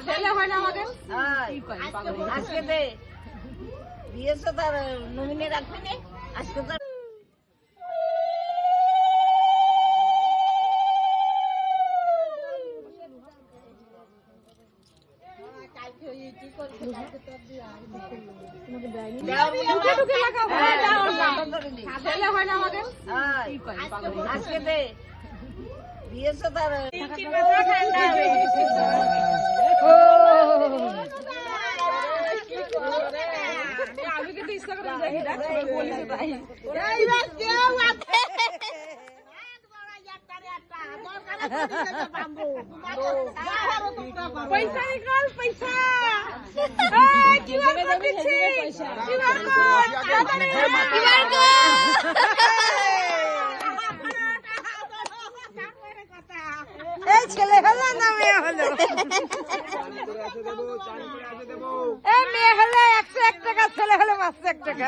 ছেলে হয় না আমাদের আজকে দে দিয়েছো তার নমিনে রাখবি না আজকে তার ছেলে হয় না আমাদের আজকে দে দিয়েছো তার আমি কিন্তু ইচ্ছা করে দেখি না বলিস তাই পয়সা নিকাল পয়সা এই ছেলে হলো না মেয়ে হলো মেয়ে হলে 101 টাকা ছেলে হলে 501 টাকা